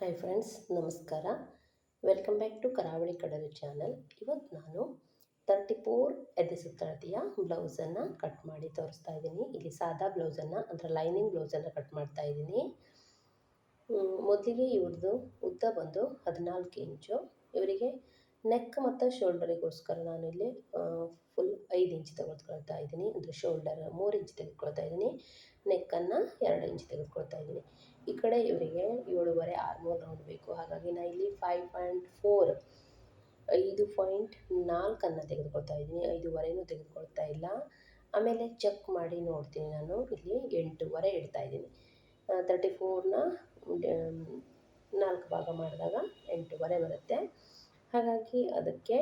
Hi friends, ನಮಸ್ಕಾರ. Welcome back to ಕರಾವಳಿ ಕಡಲು ಚಾನಲ್. ಇವತ್ತು ನಾನು 34 ಎದೆ ಸುತ್ತಳತೆಯ ಬ್ಲೌಸನ್ನು ಕಟ್ ಮಾಡಿ ತೋರಿಸ್ತಾ ಇದ್ದೀನಿ. ಇಲ್ಲಿ ಸಾದಾ ಬ್ಲೌಸನ್ನು ಅಂದರೆ ಲೈನಿಂಗ್ ಬ್ಲೌಸನ್ನು ಕಟ್ ಮಾಡ್ತಾ ಇದ್ದೀನಿ. ಮೊದಲಿಗೆ ಇವ್ರದ್ದು ಉದ್ದ ಬಂದು 14 ಇಂಚು. ಇವರಿಗೆ ನೆಕ್ ಮತ್ತು ಶೋಲ್ಡರಿಗೋಸ್ಕರ ನಾನು ಇಲ್ಲಿ ಫುಲ್ 5 ಇಂಚ್ ತೆಗೆದುಕೊಳ್ತಾ ಇದ್ದೀನಿ. ಅಂದರೆ ಶೋಲ್ಡರ್ 3 ಇಂಚ್ ತೆಗೆದುಕೊಳ್ತಾ ಇದ್ದೀನಿ, ನೆಕ್ಕನ್ನು 2 ಇಂಚ್ ತೆಗೆದುಕೊಳ್ತಾ ಇದ್ದೀನಿ. ಈ ಕಡೆ ಇವರಿಗೆ 7.5 ಆರ್ಮೋಲ್ ರೌಂಡ್ ಬೇಕು. ಹಾಗಾಗಿ ನಾನು ಇಲ್ಲಿ 5.4 5.4 ತೆಗೆದುಕೊಳ್ತಾ ಇದ್ದೀನಿ. 5.5 ತೆಗೆದುಕೊಳ್ತಾ ಇಲ್ಲ. ಆಮೇಲೆ ಚೆಕ್ ಮಾಡಿ ನೋಡ್ತೀನಿ. ನಾನು ಇಲ್ಲಿ 8.5 ಇಡ್ತಾ ಇದ್ದೀನಿ. 34ನ 4 ಭಾಗ ಮಾಡಿದಾಗ 8.5 ಬರುತ್ತೆ. ಹಾಗಾಗಿ ಅದಕ್ಕೆ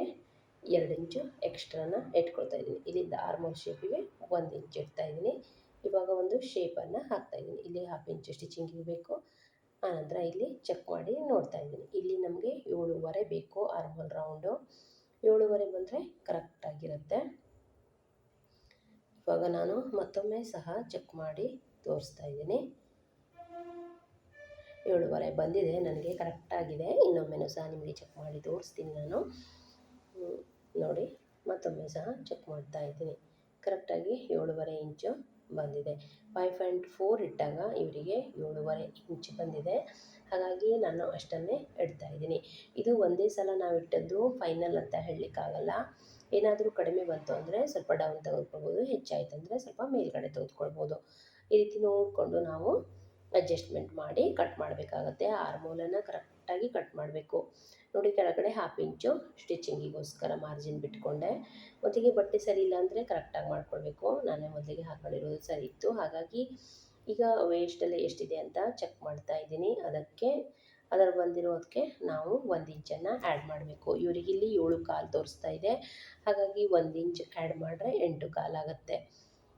2 ಇಂಚು ಎಕ್ಸ್ಟ್ರಾನ ಇಟ್ಕೊಳ್ತಾ ಇದ್ದೀನಿ. ಇಲ್ಲಿಂದ ಆರ್ಮೋಲ್ ಶೇಪಿಗೆ 1 ಇಂಚ್ ಇಡ್ತಾ ಇದ್ದೀನಿ. ಇವಾಗ ಒಂದು ಶೇಪನ್ನು ಹಾಕ್ತಾಯಿದ್ದೀನಿ. ಇಲ್ಲಿ 1/2 ಇಂಚು ಸ್ಟಿಚಿಂಗಿಗೆ ಬೇಕು. ಆನಂತರ ಇಲ್ಲಿ ಚೆಕ್ ಮಾಡಿ ನೋಡ್ತಾ ಇದ್ದೀನಿ. ಇಲ್ಲಿ ನಮಗೆ 7.5 ಬೇಕು ಆರ್ಮೋಲ್ ರೌಂಡು. 7.5 ಬಂದರೆ ಕರೆಕ್ಟಾಗಿರುತ್ತೆ. ಇವಾಗ ನಾನು ಮತ್ತೊಮ್ಮೆ ಸಹ ಚೆಕ್ ಮಾಡಿ ತೋರಿಸ್ತಾ ಇದ್ದೀನಿ. 7.5 ಬಂದಿದೆ, ನನಗೆ ಕರೆಕ್ಟಾಗಿದೆ. ಇನ್ನೊಮ್ಮೆನೂ ಸಹ ನಿಮಗೆ ಚೆಕ್ ಮಾಡಿ ತೋರಿಸ್ತೀನಿ ನಾನು. ನೋಡಿ, ಮತ್ತೊಮ್ಮೆ ಸಹ ಚೆಕ್ ಮಾಡ್ತಾ ಇದ್ದೀನಿ. ಕರೆಕ್ಟಾಗಿ 7.5 ಇಂಚು ಬಂದಿದೆ. 5.4 ಇಟ್ಟಾಗ ಇವರಿಗೆ 7.5 ಇಂಚ್ ಬಂದಿದೆ. ಹಾಗಾಗಿ ನಾನು ಅಷ್ಟನ್ನೇ ಇಡ್ತಾ ಇದ್ದೀನಿ. ಇದು ಒಂದೇ ಸಲ ನಾವು ಇಟ್ಟದ್ದು ಫೈನಲ್ ಅಂತ ಹೇಳಲಿಕ್ಕಾಗಲ್ಲ. ಏನಾದರೂ ಕಡಿಮೆ ಬಂತು ಅಂದರೆ ಸ್ವಲ್ಪ ಡೌನ್ ತೆಗೆದುಕೊಳ್ಬೋದು, ಹೆಚ್ಚಾಯಿತು ಅಂದರೆ ಸ್ವಲ್ಪ ಮೇಲ್ಗಡೆ ತೆಗೆದುಕೊಳ್ಬೋದು. ಈ ರೀತಿ ನೋಡಿಕೊಂಡು ನಾವು ಅಡ್ಜಸ್ಟ್ಮೆಂಟ್ ಮಾಡಿ ಕಟ್ ಮಾಡಬೇಕಾಗತ್ತೆ. ಆರ್ಮೋಲನ್ನು ಕರೆಕ್ಟಾಗಿ ಕಟ್ ಮಾಡಬೇಕು. ನೋಡಿ, ಕೆಳಗಡೆ 1/2 ಇಂಚು ಸ್ಟಿಚಿಂಗಿಗೋಸ್ಕರ ಮಾರ್ಜಿನ್ ಬಿಟ್ಕೊಂಡೆ. ಮೊದಲಿಗೆ ಬಟ್ಟೆ ಸರಿ ಇಲ್ಲ ಅಂದರೆ ಕರೆಕ್ಟಾಗಿ ಮಾಡ್ಕೊಳ್ಬೇಕು. ನಾನೇ ಮೊದಲಿಗೆ ಹಾಕೊಂಡಿರೋದು ಸರಿ ಇತ್ತು. ಹಾಗಾಗಿ ಈಗ ವೇಸ್ಟಲ್ಲಿ ಎಷ್ಟಿದೆ ಅಂತ ಚೆಕ್ ಮಾಡ್ತಾ ಇದ್ದೀನಿ. ಅದರ ಬಂದಿರೋದಕ್ಕೆ ನಾವು 1 ಇಂಚನ್ನು ಆ್ಯಡ್ ಮಾಡಬೇಕು. ಇವರಿಗೆ ಇಲ್ಲಿ 7.25 ತೋರಿಸ್ತಾ ಇದೆ. ಹಾಗಾಗಿ 1 ಇಂಚ್ ಆ್ಯಡ್ ಮಾಡಿದ್ರೆ 8.25 ಆಗುತ್ತೆ.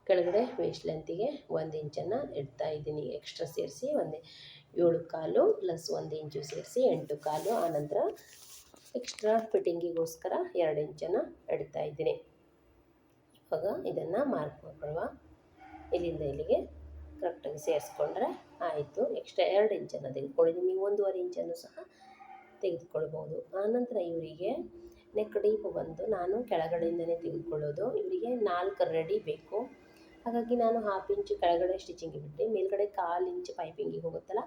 ಕೆಳಗಡೆ ವೇಸ್ಟ್ ಲೆಂತಿಗೆ 1 ಇಂಚನ್ನು ಇಡ್ತಾ ಇದ್ದೀನಿ. ಎಕ್ಸ್ಟ್ರಾ ಸೇರಿಸಿ 7.25 ಪ್ಲಸ್ 1 ಇಂಚು ಸೇರಿಸಿ 8.25. ಆನಂತರ ಎಕ್ಸ್ಟ್ರಾ ಫಿಟ್ಟಿಂಗಿಗೋಸ್ಕರ 2 ಇಂಚನ್ನು ಇಡ್ತಾ ಇದ್ದೀನಿ. ಇವಾಗ ಇದನ್ನು ಮಾರ್ಕ್ ಮಾಡ್ಕೊಳ್ಳುವ. ಇಲ್ಲಿಂದ ಇಲ್ಲಿಗೆ ಕರೆಕ್ಟಾಗಿ ಸೇರಿಸ್ಕೊಂಡ್ರೆ ಆಯಿತು. ಎಕ್ಸ್ಟ್ರಾ 2 ಇಂಚನ್ನು ತೆಗೆದುಕೊಂಡಿದ್ದೀನಿ. ನೀವು 1.5 ಇಂಚನ್ನು ಸಹ ತೆಗೆದುಕೊಳ್ಬೋದು. ಆನಂತರ ಇವರಿಗೆ ನೆಕ್ ಡೀಪ್ ಬಂದು ನಾನು ಕೆಳಗಡೆಯಿಂದನೇ ತೆಗೆದುಕೊಳ್ಳೋದು. ಇವರಿಗೆ 4 ರೆಡಿ ಬೇಕು. ಹಾಗಾಗಿ ನಾನು 1/2 ಇಂಚು ಕೆಳಗಡೆ ಸ್ಟಿಚಿಂಗಿಗೆ ಬಿಟ್ಟು ಮೇಲ್ಗಡೆ 1/4 ಇಂಚ್ ಪೈಪಿಂಗಿಗೆ ಹೋಗುತ್ತಲ್ಲ,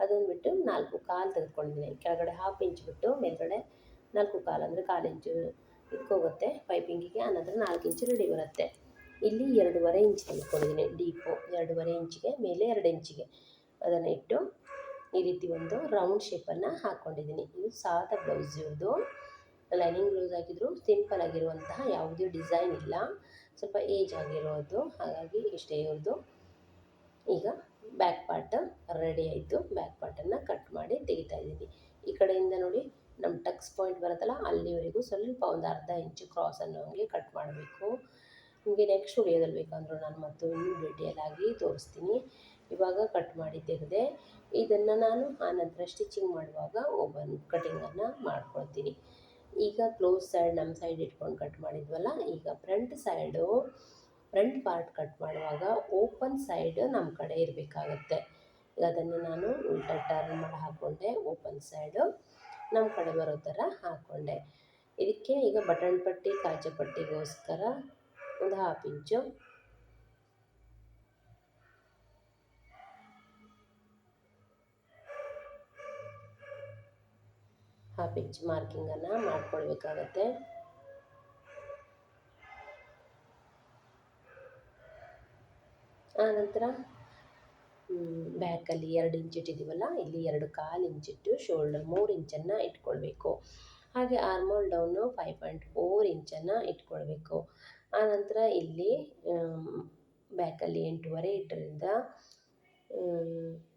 ಅದನ್ನು ಬಿಟ್ಟು 4.25 ತೆಗೆದುಕೊಂಡಿದ್ದೀನಿ. ಕೆಳಗಡೆ 1/2 ಇಂಚ್ ಬಿಟ್ಟು ಮೇಲ್ಗಡೆ 4.25 ಅಂದರೆ 1/4 ಇಂಚು ಇದಕ್ಕೋಗುತ್ತೆ ಪೈಪಿಂಗಿಗೆ. ಆನಂತರ 4 ಇಂಚು ರೆಡಿ ಬರುತ್ತೆ. ಇಲ್ಲಿ 2.5 ಇಂಚ್ ತೆಗೆದುಕೊಂಡಿದ್ದೀನಿ ಡೀಪು. 2.5 ಇಂಚಿಗೆ ಮೇಲೆ 2 ಇಂಚಿಗೆ ಅದನ್ನು ಇಟ್ಟು ಈ ರೀತಿ ಒಂದು ರೌಂಡ್ ಶೇಪನ್ನು ಹಾಕ್ಕೊಂಡಿದ್ದೀನಿ. ಇದು ಸಾದಾ ಬ್ಲೌಸ್. ಇವ್ರದ್ದು ಲೈನಿಂಗ್ ಬ್ಲೌಸ್ ಆಗಿದ್ರು ಸಿಂಪಲ್ ಆಗಿರುವಂತಹ ಯಾವುದೇ ಡಿಸೈನ್ ಇಲ್ಲ, ಸ್ವಲ್ಪ ಏಜ್ ಆಗಿರೋದು. ಹಾಗಾಗಿ ಇಷ್ಟೇ ಇವ್ರದ್ದು. ಈಗ ಬ್ಯಾಕ್ ಪಾರ್ಟ್ ರೆಡಿ ಆಯಿತು. ಬ್ಯಾಕ್ ಪಾರ್ಟನ್ನು ಕಟ್ ಮಾಡಿ ತೆಗಿತಾ ಇದ್ದೀನಿ. ಈ ಕಡೆಯಿಂದ ನೋಡಿ, ನಮ್ಮ ಟಕ್ಸ್ ಪಾಯಿಂಟ್ ಬರುತ್ತಲ್ಲ, ಅಲ್ಲಿವರೆಗೂ ಸ್ವಲ್ಪ ಒಂದು 1/2 ಇಂಚು ಕ್ರಾಸನ್ನು ಹಂಗೆ ಕಟ್ ಮಾಡಬೇಕು. ನಿಮಗೆ ನೆಕ್ಸ್ಟ್ ವಿಡಿಯೋದಲ್ಲಿ ಬೇಕಂದರೂ ನಾನು ಮತ್ತು ಇನ್ನೂ ಡೀಟೇಲ್ ಆಗಿ ತೋರಿಸ್ತೀನಿ. ಇವಾಗ ಕಟ್ ಮಾಡಿ ತೆಗೆದೆ. ಇದನ್ನು ನಾನು ಆನಂತರ ಸ್ಟಿಚಿಂಗ್ ಮಾಡುವಾಗ ಓಪನ್ ಕಟಿಂಗನ್ನು ಮಾಡ್ಕೊಳ್ತೀನಿ. ಈಗ ಕ್ಲೋಸ್ ಸೈಡ್ ನಮ್ಮ ಸೈಡ್ ಇಟ್ಕೊಂಡು ಕಟ್ ಮಾಡಿದ್ವಲ್ಲ, ಈಗ ಫ್ರಂಟ್ ಪಾರ್ಟ್ ಕಟ್ ಮಾಡುವಾಗ ಓಪನ್ ಸೈಡ್ ನಮ್ಮ ಕಡೆ ಇರಬೇಕಾಗತ್ತೆ. ಅದನ್ನು ನಾನು ಉಲ್ಟಾ ಟರ್ನ್ ಮಾಡಿ ಹಾಕ್ಕೊಂಡೆ. ಓಪನ್ ಸೈಡು ನಮ್ಮ ಕಡೆ ಬರೋ ಥರ ಹಾಕ್ಕೊಂಡೆ. ಇದಕ್ಕೆ ಈಗ ಬಟನ್ ಪಟ್ಟಿ ಕಾಜಾ ಪಟ್ಟಿಗೋಸ್ಕರ ಒಂದು 1/2 ಇಂಚು ಮಾರ್ಕಿಂಗನ್ನು ಮಾಡ್ಕೊಳ್ಬೇಕಾಗತ್ತೆ. ಆನಂತರ ಬ್ಯಾಕಲ್ಲಿ 2 ಇಂಚ್ ಇಟ್ಟಿದ್ದೀವಲ್ಲ, ಇಲ್ಲಿ 2.25 ಇಂಚಿಟ್ಟು ಶೋಲ್ಡರ್ 3 ಇಂಚನ್ನು ಇಟ್ಕೊಳ್ಬೇಕು. ಹಾಗೆ ಆರ್ಮೋಲ್ ಡೌನು 5.4 ಇಂಚನ್ನು ಇಟ್ಕೊಳ್ಬೇಕು. ಆನಂತರ ಇಲ್ಲಿ ಬ್ಯಾಕಲ್ಲಿ 8.5 ಇಟ್ಟರಿಂದ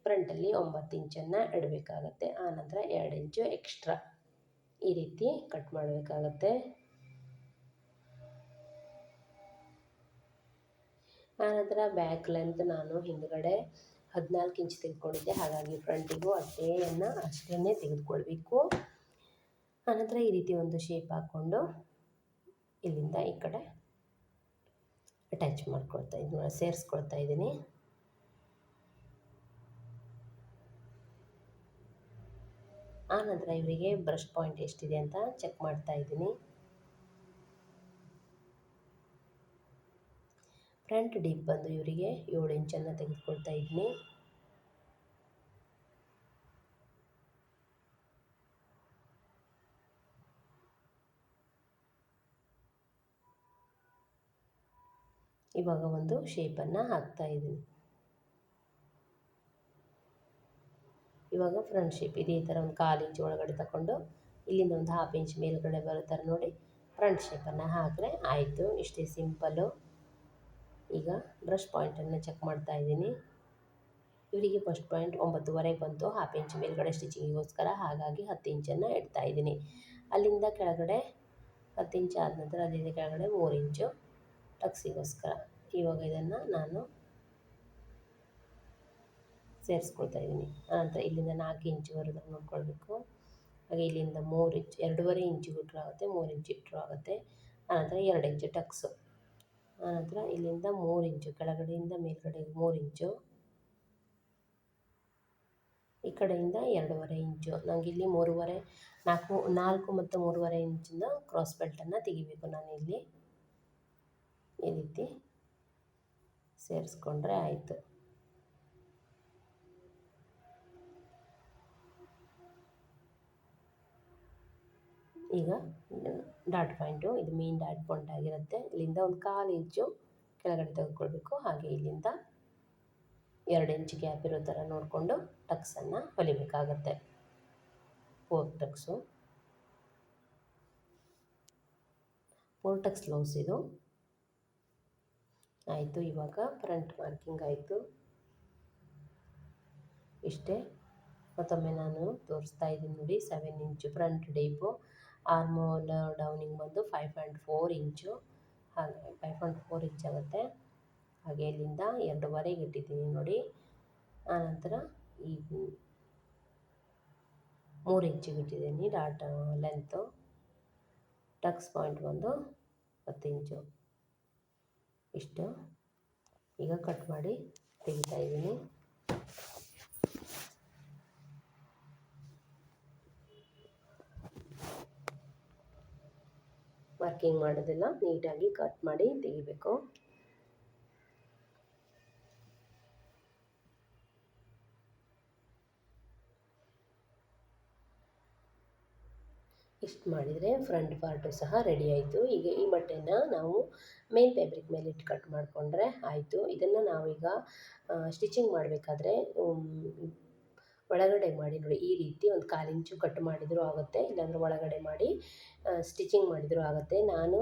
ಫ್ರಂಟಲ್ಲಿ 9 ಇಂಚನ್ನು ಇಡಬೇಕಾಗತ್ತೆ. ಆನಂತರ 2 ಇಂಚು ಎಕ್ಸ್ಟ್ರಾ ಈ ರೀತಿ ಕಟ್ ಮಾಡಬೇಕಾಗತ್ತೆ. ಆನಂತರ ಬ್ಯಾಕ್ ಲೆಂತ್ ನಾನು ಹಿಂದ್ಗಡೆ 14 ಇಂಚ್ ತೆಗೆದುಕೊಂಡಿದ್ದೆ. ಹಾಗಾಗಿ ಫ್ರಂಟಿಗೂ ಅಷ್ಟೇ ತೆಗೆದುಕೊಳ್ಬೇಕು. ಆನಂತರ ಈ ರೀತಿ ಒಂದು ಶೇಪ್ ಹಾಕ್ಕೊಂಡು ಇಲ್ಲಿಂದ ಈ ಕಡೆ ಅಟ್ಯಾಚ್ ಸೇರಿಸ್ಕೊಳ್ತಾ ಇದ್ದೀನಿ. ಆನಂತರ ಇವರಿಗೆ ಬ್ರಷ್ ಪಾಯಿಂಟ್ ಎಷ್ಟಿದೆ ಅಂತ ಚೆಕ್ ಮಾಡ್ತಾ ಇದ್ದೀನಿ. ಫ್ರಂಟ್ ಡೀಪ್ ಬಂದು ಇವರಿಗೆ 7 ಇಂಚನ್ನು ತೆಗೆದುಕೊಳ್ತಾ ಇದ್ದೀನಿ. ಇವಾಗ ಒಂದು ಶೇಪನ್ನು ಹಾಕ್ತಾ ಇದ್ದೀನಿ. ಇವಾಗ ಫ್ರಂಟ್ ಶೇಪ್ ಇದೇ ಥರ ಒಂದು 1/4 ಇಂಚ್ ಒಳಗಡೆ ತಗೊಂಡು ಇಲ್ಲಿಂದ ಒಂದು 1/2 ಇಂಚ್ ಮೇಲ್ಗಡೆ ಬರೋ ಥರ ನೋಡಿ ಫ್ರಂಟ್ ಶೇಪನ್ನು ಹಾಕಿದ್ರೆ ಆಯಿತು. ಇಷ್ಟೇ ಸಿಂಪಲ್ಲು. ಈಗ ಬ್ರಷ್ ಪಾಯಿಂಟನ್ನು ಚೆಕ್ ಮಾಡ್ತಾ ಇದ್ದೀನಿ. ಇವರಿಗೆ ಫಸ್ಟ್ ಪಾಯಿಂಟ್ 9.5 ಬಂತು, 1/2 ಇಂಚ್ ಮೇಲ್ಗಡೆ ಸ್ಟಿಚಿಂಗಿಗೋಸ್ಕರ. ಹಾಗಾಗಿ 10 ಇಂಚನ್ನು ಇಡ್ತಾ ಇದ್ದೀನಿ. ಅಲ್ಲಿಂದ ಕೆಳಗಡೆ 10 ಇಂಚ್ ಆದ ನಂತರ ಅಲ್ಲಿಂದ ಕೆಳಗಡೆ 3 ಇಂಚು ಟಕ್ಸಿಗೋಸ್ಕರ. ಇವಾಗ ಇದನ್ನು ನಾನು ಸೇರಿಸ್ಕೊಳ್ತಾ ಇದ್ದೀನಿ. ಆನಂತರ ಇಲ್ಲಿಂದ 4 ಇಂಚುವರೆಗೂ ನೋಡ್ಕೊಳ್ಬೇಕು. ಹಾಗೆ ಇಲ್ಲಿಂದ 3 ಇಂಚ್, 2.5 ಇಂಚಿಗೆ ಇಟ್ಟರೂ ಆಗುತ್ತೆ, 3 ಇಂಚ್ ಇಟ್ಟರೂ ಆಗುತ್ತೆ. ಆನಂತರ 2 ಇಂಚು ಟಕ್ಸು. ಆನಂತರ ಇಲ್ಲಿಂದ 3 ಇಂಚು, ಕೆಳಗಡೆಯಿಂದ ಮೇಲ್ಗಡೆಗೆ 3 ಇಂಚು, ಈ ಕಡೆಯಿಂದ 2.5 ಇಂಚು. ನನಗಿಲ್ಲಿ 4 ಮತ್ತು 3.5 ಇಂಚಿಂದ ಕ್ರಾಸ್ ಬೆಲ್ಟನ್ನು ತೆಗಿಬೇಕು. ನಾನಿಲ್ಲಿ ಈ ರೀತಿ ಸೇರಿಸ್ಕೊಂಡ್ರೆ ಆಯಿತು. ಈಗ ಡಾಟ್ ಪಾಯಿಂಟು, ಇದು ಮೇನ್ ಡಾಟ್ ಪಾಯಿಂಟ್ ಆಗಿರುತ್ತೆ. ಇಲ್ಲಿಂದ ಒಂದು 1/4 ಇಂಚು ಕೆಳಗಡೆ ತೆಗೆದುಕೊಳ್ಬೇಕು. ಹಾಗೆ ಇಲ್ಲಿಂದ 2 ಇಂಚ್ ಗ್ಯಾಪ್ ಇರೋ ಥರ ನೋಡಿಕೊಂಡು ಟಕ್ಸನ್ನು ಹೊಲಿಬೇಕಾಗತ್ತೆ. 4 ಟಕ್ಸು, 4 ಟಕ್ಸ್ ಲೌಸ್ ಇದು ಆಯಿತು. ಇವಾಗ ಫ್ರಂಟ್ ಮಾರ್ಕಿಂಗ್ ಆಯಿತು. ಇಷ್ಟೇ. ಮತ್ತೊಮ್ಮೆ ನಾನು ತೋರಿಸ್ತಾ ಇದ್ದೀನಿ ನೋಡಿ. 7 ಇಂಚು ಫ್ರಂಟ್ ಡೀಪು, ಆರ್ಮೋಲ್ ಡೌನಿಂಗ್ ಬಂದು 5.4 ಇಂಚು, ಹಾಗೆ 5.4 ಇಂಚ್ ಆಗುತ್ತೆ. ಹಾಗೆ ಇಲ್ಲಿಂದ 2.5 ಇಟ್ಟಿದ್ದೀನಿ ನೋಡಿ. ಆನಂತರ ಈ 3 ಇಂಚಿಗೆ ಇಟ್ಟಿದ್ದೀನಿ ಡಾಟ್ ಲೆಂತು. ಟಕ್ಸ್ ಪಾಯಿಂಟ್ ಬಂದು 10 ಇಂಚು. ಇಷ್ಟು. ಈಗ ಕಟ್ ಮಾಡಿ ತೆಗಿತಾ ಇದ್ದೀನಿ. ಮಾರ್ಕಿಂಗ್ ಮಾಡೋದಿಲ್ಲ, ನೀಟಾಗಿ ಕಟ್ ಮಾಡಿ ತೆಗಿಬೇಕು. ಇಷ್ಟು ಮಾಡಿದರೆ ಫ್ರಂಟ್ ಪಾರ್ಟು ಸಹ ರೆಡಿ ಆಯಿತು. ಈಗ ಈ ಬಟ್ಟೆನ ನಾವು ಮೇನ್ ಫ್ಯಾಬ್ರಿಕ್ ಮೇಲೆ ಇಟ್ಟು ಕಟ್ ಮಾಡಿಕೊಂಡ್ರೆ ಆಯಿತು. ಇದನ್ನು ನಾವೀಗ ಸ್ಟಿಚಿಂಗ್ ಮಾಡಬೇಕಾದ್ರೆ ಒಳಗಡೆ ಮಾಡಿ ನೋಡಿ, ಈ ರೀತಿ ಒಂದು 1/4 ಇಂಚು ಕಟ್ ಮಾಡಿದರೂ ಆಗುತ್ತೆ, ಇಲ್ಲಾಂದರೆ ಒಳಗಡೆ ಮಾಡಿ ಸ್ಟಿಚಿಂಗ್ ಮಾಡಿದರೂ ಆಗುತ್ತೆ. ನಾನು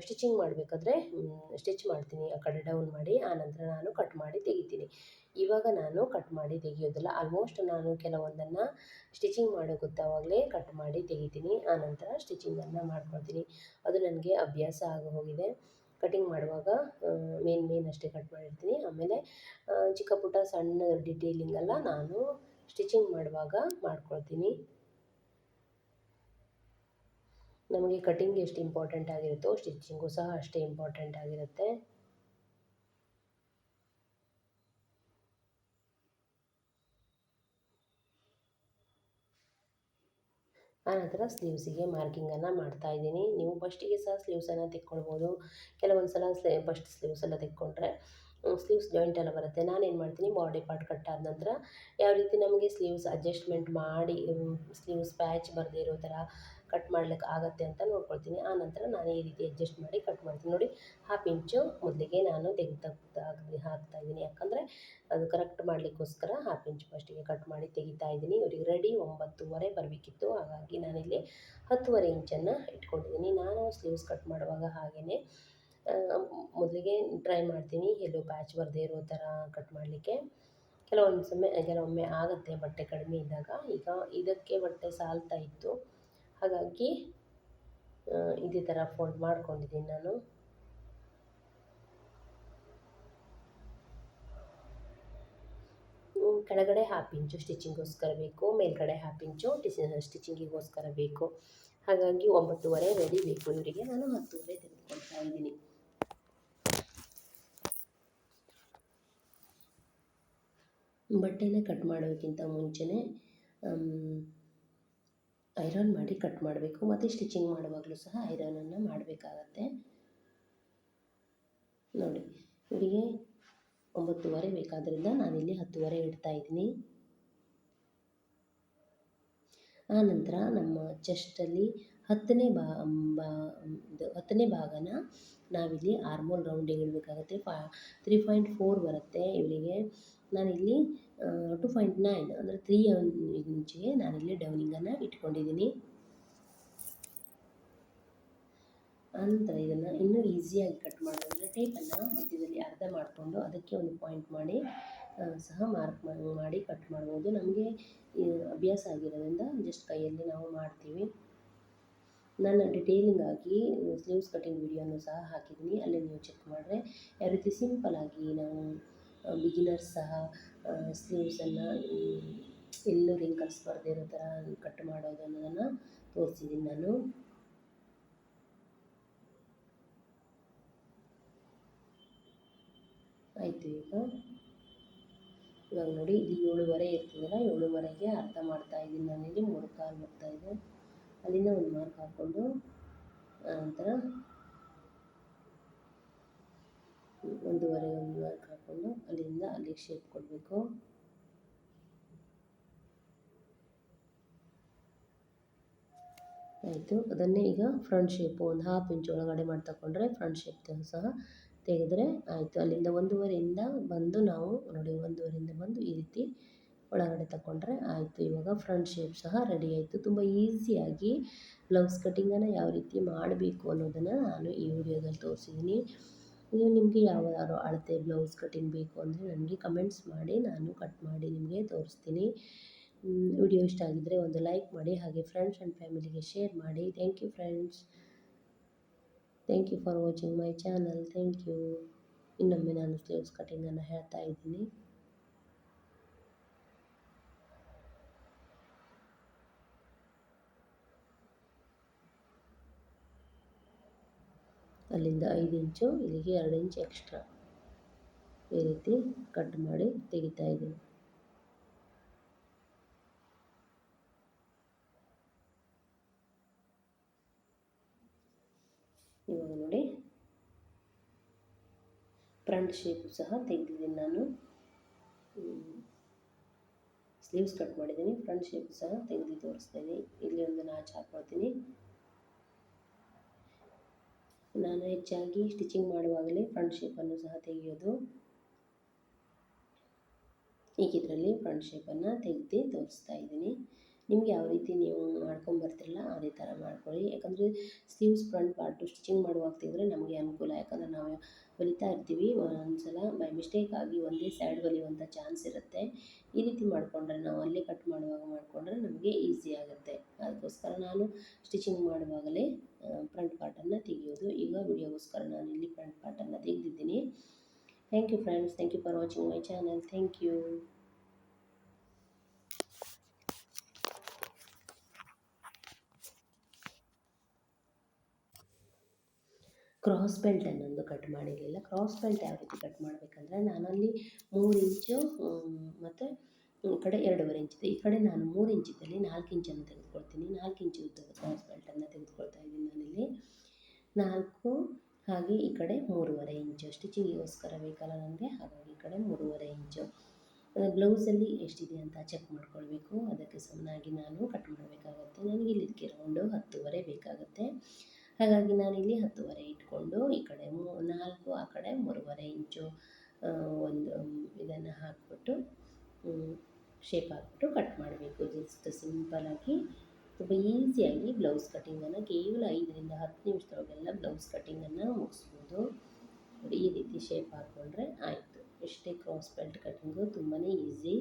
ಸ್ಟಿಚಿಂಗ್ ಮಾಡಬೇಕಾದ್ರೆ ಸ್ಟಿಚ್ ಮಾಡ್ತೀನಿ ಆ ಕಡೆ ಡೌನ್ ಮಾಡಿ, ಆನಂತರ ನಾನು ಕಟ್ ಮಾಡಿ ತೆಗಿತೀನಿ. ಇವಾಗ ನಾನು ಕಟ್ ಮಾಡಿ ತೆಗಿಯೋದಿಲ್ಲ. ಆಲ್ಮೋಸ್ಟ್ ನಾನು ಕೆಲವೊಂದನ್ನು ಸ್ಟಿಚಿಂಗ್ ಮಾಡೋ ಗೊತ್ತಾವಾಗಲೇ ಕಟ್ ಮಾಡಿ ತೆಗಿತೀನಿ, ಆನಂತರ ಸ್ಟಿಚಿಂಗನ್ನು ಮಾಡ್ಕೊಳ್ತೀನಿ. ಅದು ನನಗೆ ಅಭ್ಯಾಸ ಆಗಿ ಹೋಗಿದೆ. ಕಟಿಂಗ್ ಮಾಡುವಾಗ ಮೇನ್ ಅಷ್ಟೇ ಕಟ್ ಮಾಡಿರ್ತೀನಿ. ಆಮೇಲೆ ಚಿಕ್ಕ ಪುಟ್ಟ ಸಣ್ಣ ಡಿಟೇಲಿಂಗೆಲ್ಲ ನಾನು ಸ್ಟಿಚಿಂಗ್ ಮಾಡುವಾಗ ಮಾಡ್ಕೊಳ್ತೀನಿ. ನಮಗೆ ಕಟಿಂಗ್ ಎಷ್ಟು ಇಂಪಾರ್ಟೆಂಟ್ ಆಗಿರುತ್ತೋ ಸ್ಟಿಚಿಂಗು ಸಹ ಅಷ್ಟೇ ಇಂಪಾರ್ಟೆಂಟ್ ಆಗಿರುತ್ತೆ. ಆನಂತರ ಸ್ಲೀವ್ಸಿಗೆ ಮಾರ್ಕಿಂಗನ್ನು ಮಾಡ್ತಾಯಿದ್ದೀನಿ. ನೀವು ಫಸ್ಟಿಗೆ ಸಹ ಸ್ಲೀವ್ಸನ್ನು ತೆಕ್ಕೊಳ್ಬೋದು. ಕೆಲವೊಂದು ಸಲ ಫಸ್ಟ್ ಸ್ಲೀವ್ಸ್ ಎಲ್ಲ ತೆಕ್ಕೊಂಡ್ರೆ ಸ್ಲೀವ್ಸ್ ಜಾಯಿಂಟ್ ಎಲ್ಲ ಬರುತ್ತೆ. ನಾನೇನು ಮಾಡ್ತೀನಿ, ಬಾಡಿ ಪಾರ್ಟ್ ಕಟ್ ಆದ ನಂತರ ಯಾವ ರೀತಿ ನಮಗೆ ಸ್ಲೀವ್ಸ್ ಅಡ್ಜಸ್ಟ್ಮೆಂಟ್ ಮಾಡಿ ಸ್ಲೀವ್ಸ್ ಪ್ಯಾಚ್ ಬರದೇ ಇರೋ ಥರ ಕಟ್ ಮಾಡ್ಲಿಕ್ಕೆ ಆಗುತ್ತೆ ಅಂತ ನೋಡ್ಕೊಳ್ತೀನಿ. ಆನಂತರ ನಾನು ಈ ರೀತಿ ಅಡ್ಜಸ್ಟ್ ಮಾಡಿ ಕಟ್ ಮಾಡ್ತೀನಿ ನೋಡಿ. 1/2 ಇಂಚು ಮೊದಲಿಗೆ ನಾನು ಹಾಕ್ತಾಯಿದ್ದೀನಿ, ಯಾಕಂದರೆ ಅದು ಕರೆಕ್ಟ್ ಮಾಡಲಿಕ್ಕೋಸ್ಕರ 1/2 ಇಂಚ್ ಫಸ್ಟಿಗೆ ಕಟ್ ಮಾಡಿ ತೆಗಿತಾ ಇದ್ದೀನಿ. ಇವ್ರಿಗೆ ರೆಡಿ 9.5 ಬರಬೇಕಿತ್ತು, ಹಾಗಾಗಿ ನಾನಿಲ್ಲಿ 10.5 ಇಂಚನ್ನು ಇಟ್ಕೊಂಡಿದ್ದೀನಿ. ನಾನು ಸ್ಲೀವ್ಸ್ ಕಟ್ ಮಾಡುವಾಗ ಹಾಗೆಯೇ ಮೊದಲಿಗೆ ಟ್ರೈ ಮಾಡ್ತೀನಿ ಎಲ್ಲೋ ಪ್ಯಾಚ್ ಬರದೇ ಇರೋ ಥರ ಕಟ್ ಮಾಡಲಿಕ್ಕೆ. ಕೆಲವೊಮ್ಮೆ ಆಗುತ್ತೆ ಬಟ್ಟೆ ಕಡಿಮೆ ಇದ್ದಾಗ. ಈಗ ಇದಕ್ಕೆ ಬಟ್ಟೆ ಸಾಲ್ತಾ ಇತ್ತು, ಹಾಗಾಗಿ ಇದೇ ಥರ ಫೋಲ್ಡ್ ಮಾಡ್ಕೊಂಡಿದ್ದೀನಿ ನಾನು. ಕೆಳಗಡೆ 1/2 ಇಂಚು ಸ್ಟಿಚಿಂಗಿಗೋಸ್ಕರ ಬೇಕು, ಮೇಲ್ಗಡೆ 1/2 ಇಂಚು ಸ್ಟಿಚಿಂಗಿಗೋಸ್ಕರ ಬೇಕು. ಹಾಗಾಗಿ 9.5 ರೆಡಿ ಬೇಕು ಇವರಿಗೆ. ನಾನು 10.5 ತೆಗೆದುಕೊಳ್ತಾ ಇದ್ದೀನಿ. ಬಟ್ಟೆನ ಕಟ್ ಮಾಡೋದಕ್ಕಿಂತ ಮುಂಚೆನೇ ಐರನ್ ಮಾಡಿ ಕಟ್ ಮಾಡಬೇಕು, ಮತ್ತು ಸ್ಟಿಚಿಂಗ್ ಮಾಡುವಾಗಲೂ ಸಹ ಐರನನ್ನು ಮಾಡಬೇಕಾಗತ್ತೆ. ನೋಡಿ, ಇವರಿಗೆ 9:30 ಬೇಕಾದ್ದರಿಂದ ನಾನಿಲ್ಲಿ 10:30 ಇಡ್ತಾ ಇದ್ದೀನಿ. ಆನಂತರ ನಮ್ಮ ಚೆಸ್ಟಲ್ಲಿ 10ನೇ ಭಾಗನ ನಾವಿಲ್ಲಿ ಆರ್ಮೋಲ್ ರೌಂಡಿಗೆ ಇಡಬೇಕಾಗುತ್ತೆ. 3.4 ಬರುತ್ತೆ ಇವರಿಗೆ. ನಾನಿಲ್ಲಿ 2.9 ಅಂದರೆ 3 ಇಂಚಿಗೆ ನಾನಿಲ್ಲಿ ಡೌನಿಂಗನ್ನು ಇಟ್ಕೊಂಡಿದ್ದೀನಿ. ಆನಂತರ ಇದನ್ನು ಇನ್ನೂ ಈಸಿಯಾಗಿ ಕಟ್ ಮಾಡೋದಂದರೆ ಟೇಪನ್ನು ಮಧ್ಯದಲ್ಲಿ ಅರ್ಧ ಮಾಡಿಕೊಂಡು ಅದಕ್ಕೆ ಒಂದು ಪಾಯಿಂಟ್ ಮಾಡಿ ಸಹ ಮಾರ್ಕ್ ಮಾಡಿ ಕಟ್ ಮಾಡ್ಬೋದು. ನಮಗೆ ಅಭ್ಯಾಸ ಆಗಿರೋದ್ರಿಂದ ಜಸ್ಟ್ ಕೈಯಲ್ಲಿ ನಾವು ಮಾಡ್ತೀವಿ. ನಾನು ಡಿಟೇಲಿಂಗ್ ಆಗಿ ಸ್ಲೀವ್ಸ್ ಕಟಿಂಗ್ ವಿಡಿಯೋನು ಸಹ ಹಾಕಿದ್ದೀನಿ, ಅಲ್ಲಿ ನೀವು ಚೆಕ್ ಮಾಡಿದ್ರೆ ಯಾವ ರೀತಿ ಸಿಂಪಲಾಗಿ ನಾವು ಬಿಗಿನರ್ಸ್ ಸಹ ಸ್ಲೀವ್ಸನ್ನು ಎಲ್ಲೂ ರಿಂಕಲ್ಸ್ ಬರದೇ ಇರೋ ಥರ ಕಟ್ ಮಾಡೋದು ಅನ್ನೋದನ್ನು ತೋರಿಸಿದ್ದೀನಿ ನಾನು. ಆಯಿತು. ಇವಾಗ ನೋಡಿ, ಇಲ್ಲಿ 7:30 ಇರ್ತದಲ್ಲ, 7:30ಗೆ ಅರ್ಧ ಮಾಡ್ತಾ ಇದ್ದೀನಿ ನಾನಿಲ್ಲಿ 3/4 ಬರ್ತಾಯಿದೆ. ಅಲ್ಲಿಂದ ಒಂದು ಮಾರ್ಕ್ ಹಾಕ್ಕೊಂಡು ನಂತರ 1:30 ಒಂದು ಮಾರ್ಕ್ ಹಾಕ್ಕೊಂಡು ಅಲ್ಲಿಂದ ಅಲ್ಲಿಗೆ ಶೇಪ್ ಕೊಡಬೇಕು. ಆಯಿತು. ಅದನ್ನೇ ಈಗ ಫ್ರಂಟ್ ಶೇಪು ಒಂದು 1/2 ಇಂಚ್ ಒಳಗಡೆ ಮಾಡಿ ತಗೊಂಡ್ರೆ ಫ್ರಂಟ್ ಶೇಪ್ ಸಹ ತೆಗೆದ್ರೆ ಆಯಿತು. ಅಲ್ಲಿಂದ 1:30ಯಿಂದ ಬಂದು ನಾವು ನೋಡಿ, 1:30ಯಿಂದ ಬಂದು ಈ ರೀತಿ ಒಳಗಡೆ ತಗೊಂಡ್ರೆ ಆಯಿತು. ಇವಾಗ ಫ್ರಂಟ್ ಶೇಪ್ ಸಹ ರೆಡಿ ಆಯಿತು. ತುಂಬ ಈಸಿಯಾಗಿ ಬ್ಲೌಸ್ ಕಟಿಂಗನ್ನು ಯಾವ ರೀತಿ ಮಾಡಬೇಕು ಅನ್ನೋದನ್ನು ನಾನು ಈ ವಿಡಿಯೋದಲ್ಲಿ ತೋರಿಸಿದ್ದೀನಿ. ಇದು ನಿಮಗೆ ಯಾವ ಅಳತೆ ಬ್ಲೌಸ್ ಕಟಿಂಗ್ ಬೇಕು ಅಂದರೆ ನನಗೆ ಕಮೆಂಟ್ಸ್ ಮಾಡಿ, ನಾನು ಕಟ್ ಮಾಡಿ ನಿಮಗೆ ತೋರಿಸ್ತೀನಿ. ವಿಡಿಯೋ ಇಷ್ಟ ಆಗಿದ್ದರೆ ಒಂದು ಲೈಕ್ ಮಾಡಿ, ಹಾಗೆ ಫ್ರೆಂಡ್ಸ್ ಆ್ಯಂಡ್ ಫ್ಯಾಮಿಲಿಗೆ ಶೇರ್ ಮಾಡಿ. Thank you friends. Thank you for watching my channel. Thank you. ಇನ್ನೊಮ್ಮೆ ನಾನು ಸ್ಲೀವ್ಸ್ ಕಟಿಂಗನ್ನು ಹೇಳ್ತಾ ಇದ್ದೀನಿ. ಅಲ್ಲಿಂದ 5 ಇಂಚು, ಇಲ್ಲಿಗೆ 2 ಇಂಚ್ ಎಕ್ಸ್ಟ್ರಾ ಈ ರೀತಿ ಕಟ್ ಮಾಡಿ ತೆಗಿತಾ ಇದ್ದೀನಿ. ಇವಾಗ ನೋಡಿ, ಫ್ರಂಟ್ ಶೇಪ್ ಸಹ ತೆಗೆದಿದ್ದೀನಿ ನಾನು. ಸ್ಲೀವ್ಸ್ ಕಟ್ ಮಾಡಿದ್ದೀನಿ, ಫ್ರಂಟ್ ಶೇಪ್ ಸಹ ತೆಗೆದು ತೋರಿಸ್ತೀನಿ. ಇಲ್ಲಿ ಒಂದು ನಾಚ್ ಹಾಕ್ಕೊಳ್ತೀನಿ. ನಾನು ಹೆಚ್ಚಾಗಿ ಸ್ಟಿಚಿಂಗ್ ಮಾಡುವಾಗಲೇ ಫ್ರಂಟ್ ಶೇಪನ್ನು ಸಹ ತೆಗೆಯೋದು. ಈಗ ಇದರಲ್ಲಿ ಫ್ರಂಟ್ ಶೇಪನ್ನು ತೆಗೆದು ತೋರಿಸ್ತಾ ಇದ್ದೀನಿ. ನಿಮ್ಗೆ ಯಾವ ರೀತಿ ನೀವು ಮಾಡ್ಕೊಂಬರ್ತಿರಲ್ಲ ಅದೇ ಥರ ಮಾಡ್ಕೊಳ್ಳಿ. ಯಾಕಂದರೆ ಸ್ಲೀವ್ಸ್ ಫ್ರಂಟ್ ಪಾರ್ಟು ಸ್ಟಿಚಿಂಗ್ ಮಾಡುವಾಗ ತೆಗೆದ್ರೆ ನಮಗೆ ಅನುಕೂಲ. ಯಾಕಂದರೆ ನಾವು ಹೊಲಿತಾ ಇರ್ತೀವಿ, ಒಂದೊಂದ್ಸಲ ಬೈ ಮಿಸ್ಟೇಕ್ ಆಗಿ ಒಂದೇ ಸೈಡ್ ಹೊಲಿಯುವಂಥ ಚಾನ್ಸ್ ಇರುತ್ತೆ. ಈ ರೀತಿ ಮಾಡಿಕೊಂಡ್ರೆ, ನಾವು ಅಲ್ಲೇ ಕಟ್ ಮಾಡುವಾಗ ಮಾಡಿಕೊಂಡ್ರೆ ನಮಗೆ ಈಸಿ ಆಗುತ್ತೆ. ಅದಕ್ಕೋಸ್ಕರ ನಾನು ಸ್ಟಿಚಿಂಗ್ ಮಾಡುವಾಗಲೇ ಫ್ರಂಟ್ ಪಾರ್ಟನ್ನು ತೆಗೆಯೋದು. ಈಗ ವಿಡಿಯೋಗೋಸ್ಕರ ನಾನು ಇಲ್ಲಿ ಫ್ರಂಟ್ ಪಾರ್ಟನ್ನು ತೆಗೆದಿದ್ದೀನಿ. Thank you friends. Thank you for watching my channel. Thank you. Cross belt ಅನ್ನೊಂದು ಕಟ್ ಮಾಡಿರಲಿಲ್ಲ. ಕ್ರಾಸ್ ಬೆಲ್ಟ್ ಯಾವ ರೀತಿ ಕಟ್ ಮಾಡಬೇಕಂದ್ರೆ, ನಾನಲ್ಲಿ 3 ಇಂಚು ಮತ್ತು ಈ ಕಡೆ 2.5 ಇಂಚಿದೆ. ಈ ಕಡೆ ನಾನು 3 ಇಂಚಿದ್ದಲ್ಲಿ 4 ಇಂಚನ್ನು ತೆಗೆದುಕೊಳ್ತೀನಿ. 4 ಇಂಚು ಉದ್ದದ ಕ್ರಾಸ್ ಬೆಲ್ಟನ್ನು ತೆಗೆದುಕೊಳ್ತಾ ಇದ್ದೀನಿ ನಾನಿಲ್ಲಿ. 4 ಹಾಗೆ ಈ ಕಡೆ 3.5 ಇಂಚು ಸ್ಟಿಚಿಂಗಿಗೋಸ್ಕರ ಬೇಕಲ್ಲ ನನಗೆ, ಹಾಗಾಗಿ ಈ ಕಡೆ 3.5 ಇಂಚು. ಬ್ಲೌಸಲ್ಲಿ ಎಷ್ಟಿದೆ ಅಂತ ಚೆಕ್ ಮಾಡ್ಕೊಳ್ಬೇಕು. ಅದಕ್ಕೆ ಸಮನಾಗಿ ನಾನು ಕಟ್ ಮಾಡಬೇಕಾಗತ್ತೆ. ನನಗೆ ಇಲ್ಲಿ ಇದಕ್ಕೆ ರೌಂಡು 10.5 ಬೇಕಾಗುತ್ತೆ. ಹಾಗಾಗಿ ನಾನಿಲ್ಲಿ 10.5 ಇಟ್ಕೊಂಡು ಈ ಕಡೆ 4, ಆ ಕಡೆ 3.5 ಇಂಚು ಒಂದು ಇದನ್ನು ಹಾಕ್ಬಿಟ್ಟು ಶೇಪ್ ಹಾಕ್ಬಿಟ್ಟು ಕಟ್ ಮಾಡಬೇಕು. ಜಸ್ಟ್ ಸಿಂಪಲಾಗಿ ತುಂಬ ಈಸಿಯಾಗಿ ಬ್ಲೌಸ್ ಕಟಿಂಗನ್ನು ಕೇವಲ 5ರಿಂದ 10 ನಿಮಿಷದೊಳಗೆಲ್ಲ ಬ್ಲೌಸ್ ಕಟಿಂಗನ್ನು ಮುಗಿಸ್ಬೋದು. ಈ ರೀತಿ ಶೇಪ್ ಹಾಕ್ಕೊಂಡ್ರೆ ಆಯಿತು. ಇಷ್ಟೇ ಕ್ರಾಸ್ ಬೆಲ್ಟ್ ಕಟಿಂಗು, ತುಂಬಾ easy.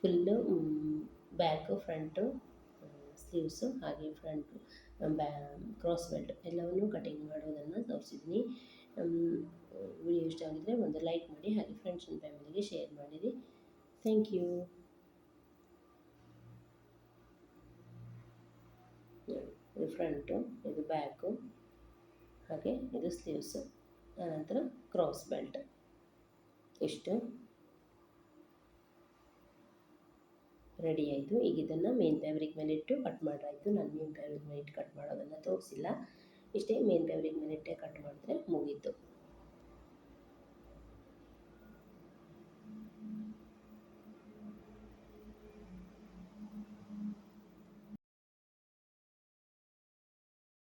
Full back front sleeves ಹಾಗೆ ಫ್ರಂಟು ಕ್ರಾಸ್ ಬೆಲ್ಟ್ ಎಲ್ಲವನ್ನೂ ಕಟಿಂಗ್ ಮಾಡೋದನ್ನು ತೋರಿಸಿದ್ದೀನಿ. ವಿಡಿಯೋ ಇಷ್ಟ ಆಗಿದ್ದರೆ ಒಂದು ಲೈಕ್ ಮಾಡಿ, ಹಾಗೆ ಫ್ರೆಂಡ್ಸ್ ಆ್ಯಂಡ್ ಫ್ಯಾಮಿಲಿಗೆ ಶೇರ್ ಮಾಡಿರಿ. Thank you. ಇದು ಫ್ರಂಟು, ಇದು ಬ್ಯಾಕು, ಹಾಗೆ ಇದು ಸ್ಲೀವ್ಸು, ಆನಂತರ ಕ್ರಾಸ್ ಬೆಲ್ಟ್. ಇಷ್ಟು ರೆಡಿ ಆಯಿತು. ಈಗ ಇದನ್ನು ಮೇನ್ ಫ್ಯಾಬ್ರಿಕ್ ಮೇಲೆ ಇಟ್ಟು ಕಟ್ ಮಾಡ್ರಾಯಿತು. ನಾನು ಮೇನ್ ಫ್ಯಾಬ್ರಿಕ್ ಮೇಲೆ ಇಟ್ಟು ಕಟ್ ಮಾಡೋದನ್ನು ತೋರಿಸಿಲ್ಲ. ಇಷ್ಟೇ, ಮೇನ್ ಫ್ಯಾಬ್ರಿಕ್ ಮೇಲೆ ಇಟ್ಟೆ ಕಟ್ ಮಾಡಿದ್ರೆ ಮುಗೀತು.